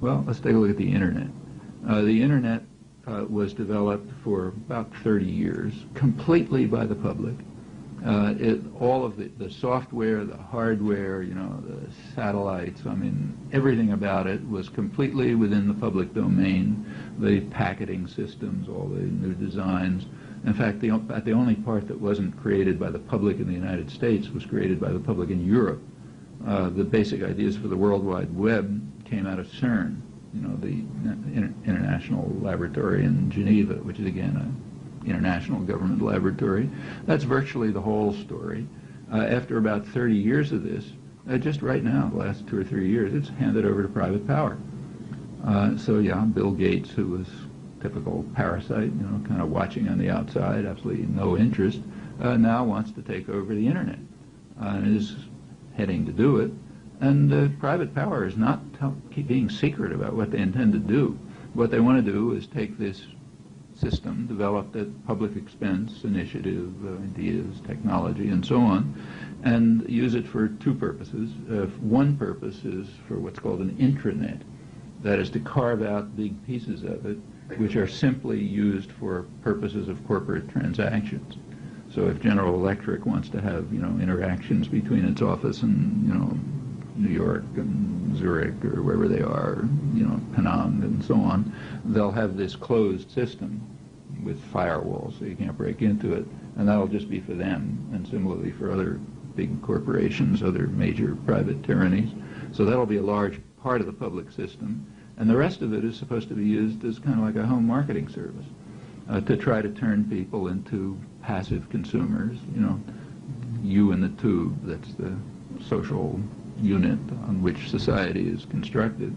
Well, let's take a look at the Internet. The Internet was developed for about 30 years, completely by the public. All of the software, the hardware, the satellites, I mean, everything about it was completely within the public domain. The packeting systems, all the new designs. In fact, the only part that wasn't created by the public in the United States was created by the public in Europe. The basic ideas for the World Wide Web came out of CERN, the International Laboratory in Geneva, which is, again, an international government laboratory. That's virtually the whole story. After about 30 years of this, just right now, the last 2 or 3 years, it's handed over to private power. So yeah, Bill Gates, who was typical parasite, kind of watching on the outside, absolutely no interest, now wants to take over the Internet and is heading to do it. And private power is not being secret about what they intend to do. What they want to do is take this system developed at public expense, initiative, ideas, technology, and so on, and use it for two purposes. One purpose is for what's called an intranet, that is to carve out big pieces of it, which are simply used for purposes of corporate transactions. So if General Electric wants to have, interactions between its office and, New York and Zurich or wherever they are, Penang and so on, they'll have this closed system with firewalls so you can't break into it, and that'll just be for them, and similarly for other big corporations, other major private tyrannies. So that'll be a large part of the public system, and the rest of it is supposed to be used as kind of like a home marketing service to try to turn people into passive consumers, you in the tube, that's the social unit on which society is constructed.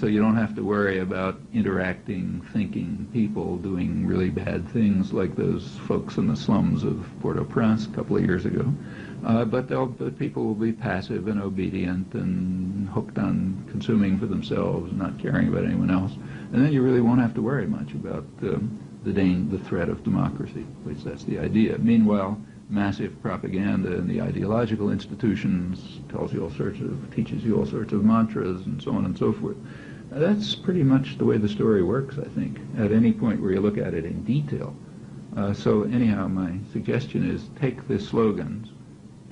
So you don't have to worry about interacting, thinking people doing really bad things like those folks in the slums of Port-au-Prince a couple of years ago. But people will be passive and obedient and hooked on consuming for themselves, not caring about anyone else. And then you really won't have to worry much about the threat of democracy. At least that's the idea. Meanwhile, massive propaganda in the ideological institutions teaches you all sorts of mantras and so on and so forth. That's pretty much the way the story works, I think, at any point where you look at it in detail. So anyhow, my suggestion is take the slogans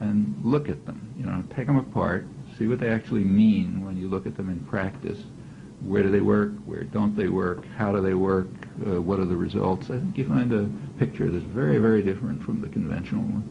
and look at them, take them apart, see what they actually mean when you look at them in practice. Where do they work? Where don't they work? How do they work? What are the results? I think you find a picture that's very, very different from the conventional one.